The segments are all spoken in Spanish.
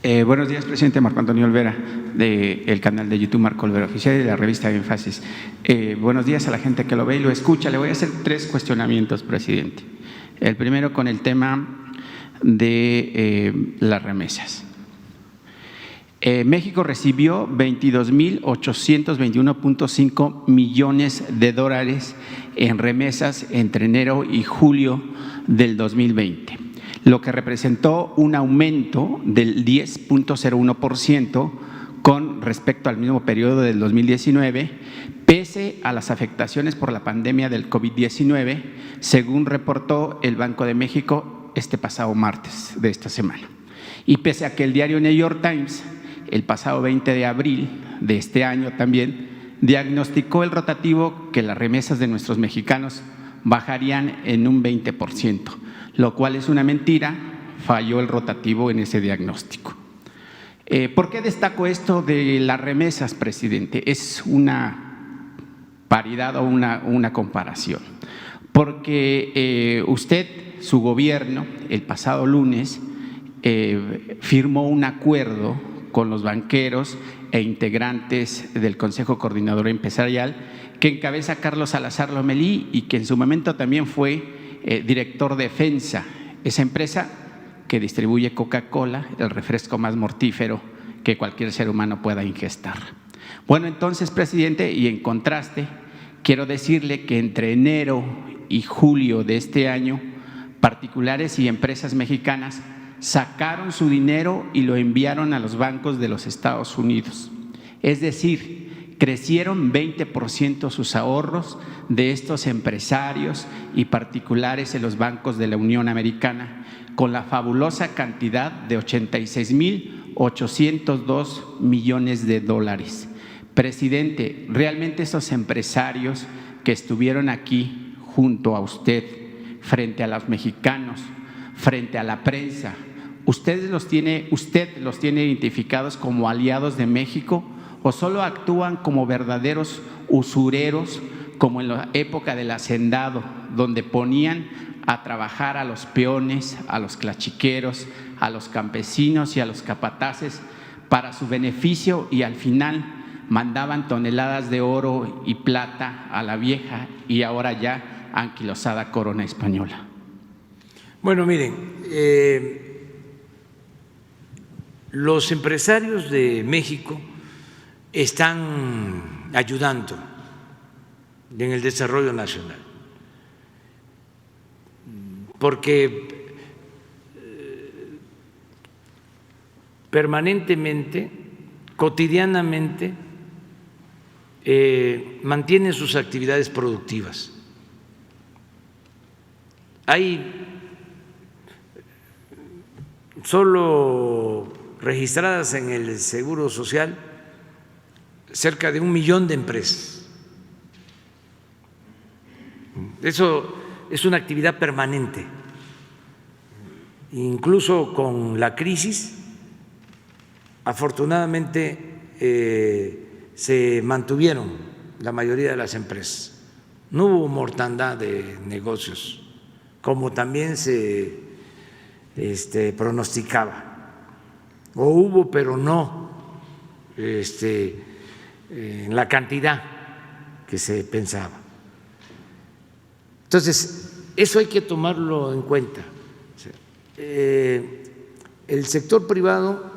Buenos días, presidente. Marco Antonio Olvera, del canal de YouTube Marco Olvera Oficial y de la revista Énfasis. Buenos días a la gente que lo ve y lo escucha. Le voy a hacer 3 cuestionamientos, presidente. El primero con el tema de las remesas. México recibió 22.821.5 millones de dólares en remesas entre enero y julio del 2020, lo que representó un aumento del 10.01% con respecto al mismo periodo del 2019, pese a las afectaciones por la pandemia del COVID-19, según reportó el Banco de México este pasado martes de esta semana. Y pese a que el diario New York Times, el pasado 20 de abril de este año también, diagnosticó el rotativo que las remesas de nuestros mexicanos bajarían en un 20%, lo cual es una mentira. Falló el rotativo en ese diagnóstico. ¿Por qué destaco esto de las remesas, presidente? Es una paridad o una comparación. Porque usted, su gobierno, el pasado lunes, firmó un acuerdo con los banqueros e integrantes del Consejo Coordinador Empresarial que encabeza Carlos Salazar Lomelí y que en su momento también fue director de FEMSA, esa empresa que distribuye Coca-Cola, el refresco más mortífero que cualquier ser humano pueda ingestar. Bueno, entonces, presidente, y en contraste, quiero decirle que entre enero y julio de este año, particulares y empresas mexicanas sacaron su dinero y lo enviaron a los bancos de los Estados Unidos. Es decir, crecieron 20% sus ahorros de estos empresarios y particulares en los bancos de la Unión Americana, con la fabulosa cantidad de 86.802 millones de dólares. Presidente, realmente esos empresarios que estuvieron aquí junto a usted, frente a los mexicanos, frente a la prensa, ¿usted los tiene identificados como aliados de México o solo actúan como verdaderos usureros, como en la época del hacendado, donde ponían a trabajar a los peones, a los clachiqueros, a los campesinos y a los capataces para su beneficio y al final mandaban toneladas de oro y plata a la vieja y ahora ya anquilosada corona española? Bueno, miren, los empresarios de México están ayudando en el desarrollo nacional, porque permanentemente, cotidianamente, mantienen sus actividades productivas. Hay solo registradas en el Seguro Social cerca de 1 millón de empresas. Eso es una actividad permanente. Incluso con la crisis, afortunadamente se mantuvieron la mayoría de las empresas. No hubo mortandad de negocios, como también se pronosticaba. O hubo, pero no en la cantidad que se pensaba. Entonces, eso hay que tomarlo en cuenta. El sector privado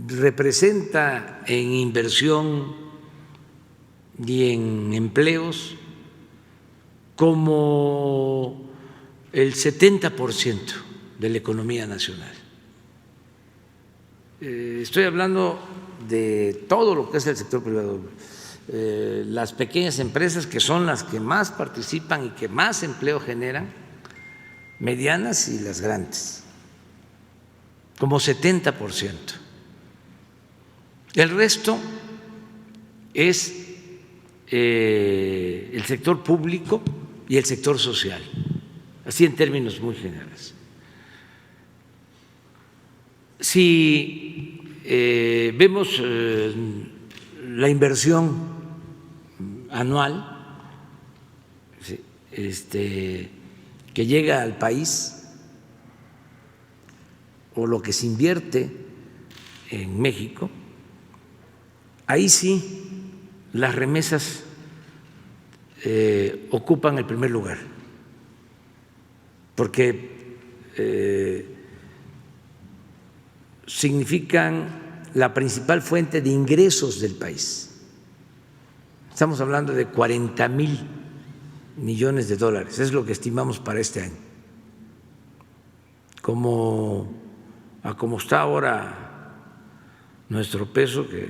representa en inversión y en empleos como el 70% de la economía nacional. Estoy hablando de todo lo que es el sector privado, las pequeñas empresas, que son las que más participan y que más empleo generan, medianas y las grandes, como 70%. El resto es el sector público y el sector social, así en términos muy generales. Si vemos la inversión anual que llega al país, o lo que se invierte en México, ahí sí las remesas ocupan el primer lugar, porque significan la principal fuente de ingresos del país. Estamos hablando de 40,000 millones de dólares, es lo que estimamos para este año. Como está ahora nuestro peso, que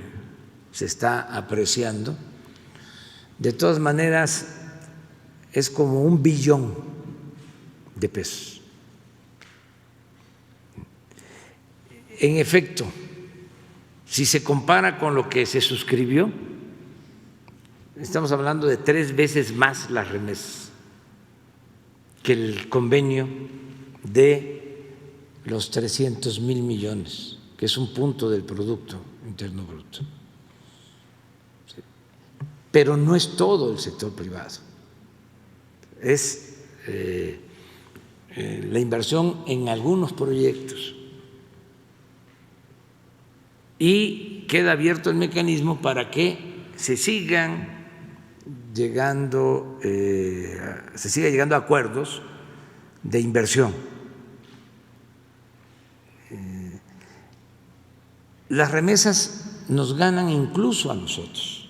se está apreciando, de todas maneras es como 1 billón de pesos. En efecto, si se compara con lo que se suscribió, estamos hablando de 3 veces más las remesas que el convenio de los 300,000 millones, que es un punto del Producto Interno Bruto. Pero no es todo el sector privado, es la inversión en algunos proyectos. Y queda abierto el mecanismo para que se siga llegando a acuerdos de inversión. Las remesas nos ganan incluso a nosotros.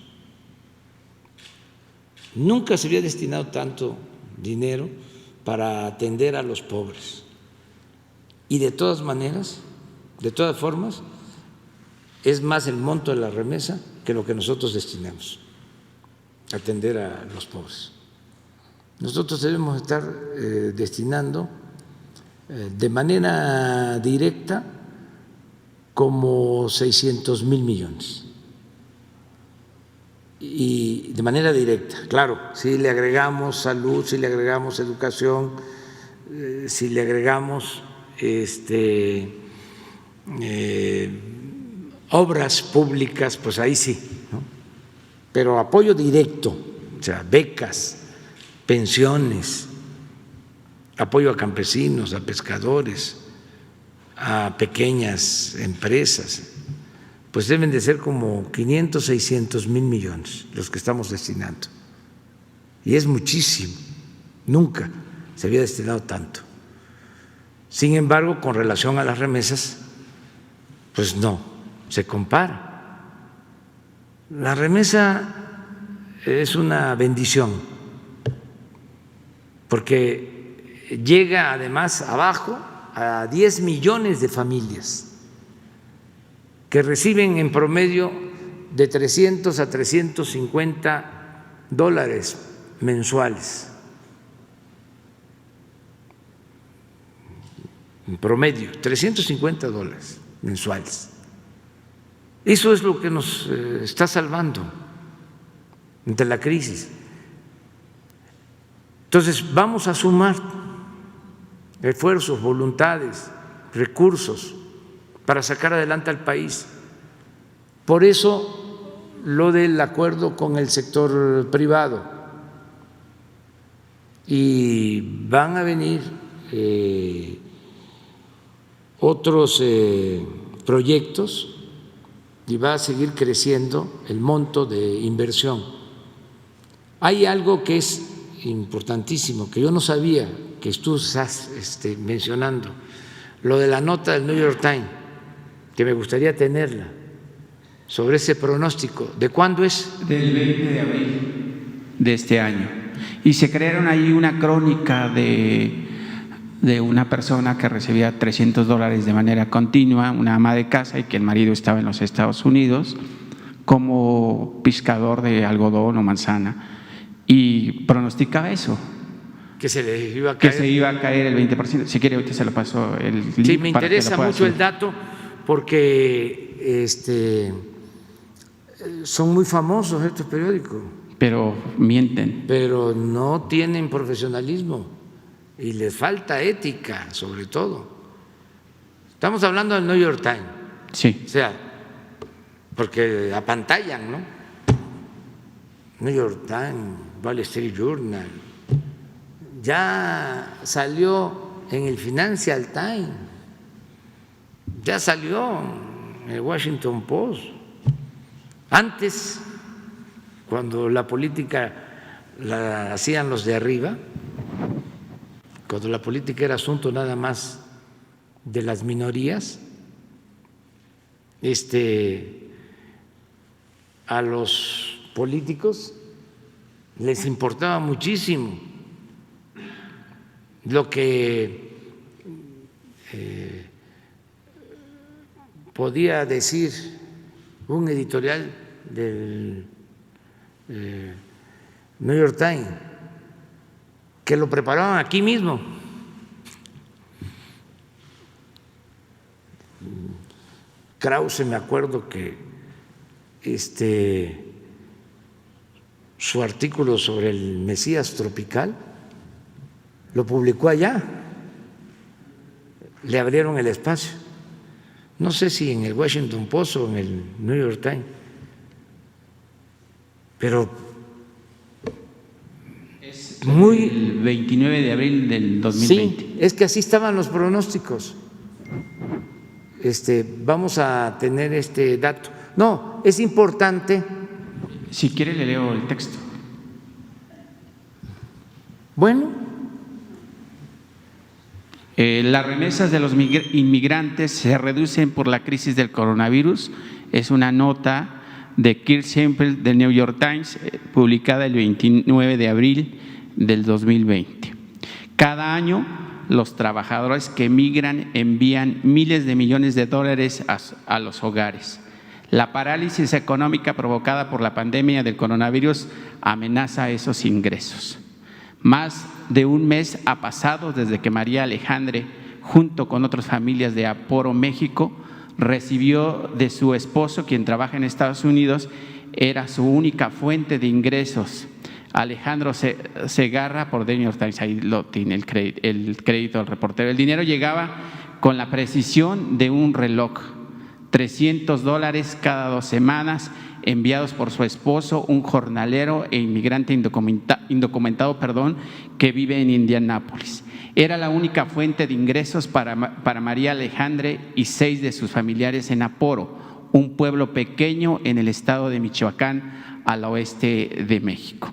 Nunca se había destinado tanto dinero para atender a los pobres. Y de todas maneras, de todas formas, es más el monto de la remesa que lo que nosotros destinamos a atender a los pobres. Nosotros debemos estar destinando de manera directa como 600,000 millones. Y de manera directa, claro, si le agregamos salud, si le agregamos educación, si le agregamos obras públicas, pues ahí sí, ¿no? Pero apoyo directo, o sea, becas, pensiones, apoyo a campesinos, a pescadores, a pequeñas empresas, pues deben de ser como 500, 600,000 millones los que estamos destinando. Y es muchísimo, nunca se había destinado tanto. Sin embargo, con relación a las remesas, pues no se compara. La remesa es una bendición, porque llega además abajo a 10 millones de familias que reciben en promedio de 300 a 350 dólares mensuales. En promedio, 350 dólares mensuales. Eso es lo que nos está salvando ante la crisis. Entonces, vamos a sumar esfuerzos, voluntades, recursos para sacar adelante al país. Por eso, lo del acuerdo con el sector privado. Y van a venir otros proyectos y va a seguir creciendo el monto de inversión. Hay algo que es importantísimo, que yo no sabía, que tú estás mencionando, lo de la nota del New York Times, que me gustaría tenerla, sobre ese pronóstico. ¿De cuándo es? Del 20 de abril de este año. Y se crearon ahí una crónica de una persona que recibía $300 de manera continua, una ama de casa, y que el marido estaba en los Estados Unidos como pescador de algodón o manzana, y pronosticaba eso. Que se le iba a caer. Que se iba a caer el 20%. Si quiere, ahorita se lo paso el link. Sí, me interesa mucho el dato, porque son muy famosos estos periódicos. Pero mienten. Pero no tienen profesionalismo. Y les falta ética, sobre todo. Estamos hablando del New York Times. Sí. O sea, porque apantallan, ¿no? New York Times, Wall Street Journal. Ya salió en el Financial Times. ya salió en el Washington Post. Antes, cuando la política la hacían los de arriba, cuando la política era asunto nada más de las minorías, a los políticos les importaba muchísimo lo que podía decir un editorial del New York Times, que lo preparaban aquí mismo. Krause, me acuerdo que su artículo sobre el Mesías tropical lo publicó allá, le abrieron el espacio. No sé si en el Washington Post o en el New York Times, pero es muy… el 29 de abril del 2020. Sí, es que así estaban los pronósticos. Vamos a tener este dato. No, es importante. Si quiere le leo el texto. Bueno. Las remesas de los inmigrantes se reducen por la crisis del coronavirus. Es una nota de Kirk Semple del New York Times, publicada el 29 de abril del 2020. Cada año, los trabajadores que migran envían miles de millones de dólares a los hogares. La parálisis económica provocada por la pandemia del coronavirus amenaza esos ingresos. Más de un mes ha pasado desde que María Alejandre, junto con otras familias de Aporo, México, recibió de su esposo, quien trabaja en Estados Unidos, era su única fuente de ingresos. Alejandro Segarra, por The New York Times, ahí lo tiene el crédito del reportero. El dinero llegaba con la precisión de un reloj, $300 cada 2 semanas, enviados por su esposo, un jornalero e inmigrante indocumentado, que vive en Indianápolis. Era la única fuente de ingresos para María Alejandre y 6 de sus familiares en Aporo, un pueblo pequeño en el estado de Michoacán, al oeste de México.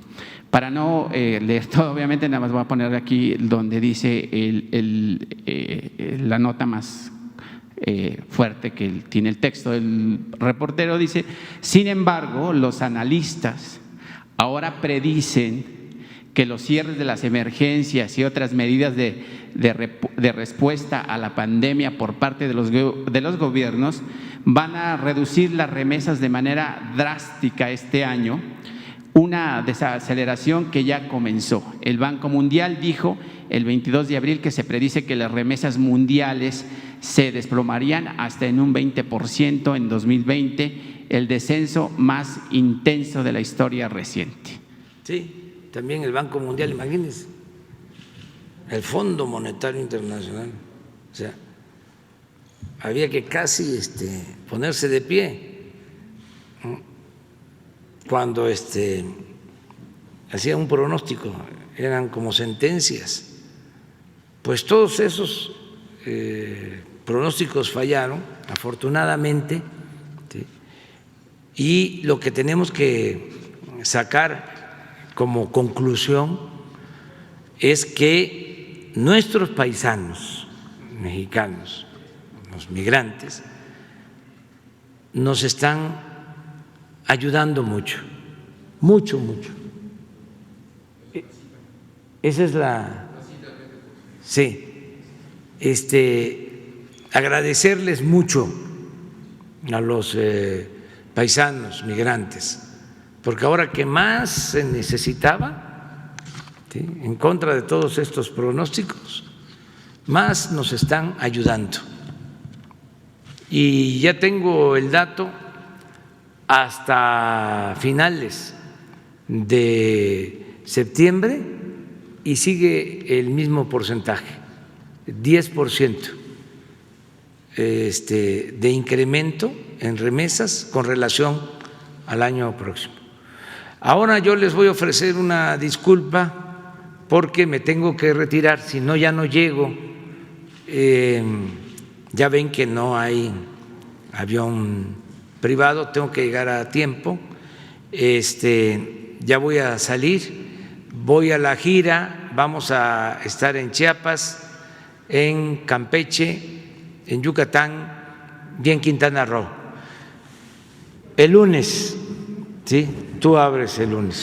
Para no leer todo, obviamente, nada más voy a poner aquí donde dice la nota más fuerte que tiene el texto del reportero. Dice: sin embargo, los analistas ahora predicen que los cierres de las emergencias y otras medidas de respuesta a la pandemia por parte de los gobiernos van a reducir las remesas de manera drástica este año, una desaceleración que ya comenzó. El Banco Mundial dijo el 22 de abril que se predice que las remesas mundiales se desplomarían hasta en un 20% en 2020, el descenso más intenso de la historia reciente. Sí, también el Banco Mundial, imagínense, el Fondo Monetario Internacional, o sea, había que casi ponerse de pie cuando hacía un pronóstico, eran como sentencias. Pues todos esos pronósticos fallaron, afortunadamente, ¿sí? Y lo que tenemos que sacar como conclusión es que nuestros paisanos mexicanos, los migrantes, nos están ayudando mucho, mucho, mucho. Esa es la… Sí. Agradecerles mucho a los paisanos migrantes, porque ahora que más se necesitaba, ¿sí?, en contra de todos estos pronósticos, más nos están ayudando. Y ya tengo el dato hasta finales de septiembre y sigue el mismo porcentaje, 10% de incremento en remesas con relación al año próximo. Ahora yo les voy a ofrecer una disculpa porque me tengo que retirar, si no ya no llego. Ya ven que no hay avión privado, tengo que llegar a tiempo. Ya voy a salir, voy a la gira, vamos a estar en Chiapas, en Campeche, en Yucatán y en Quintana Roo. El lunes, ¿sí? Tú abres el lunes.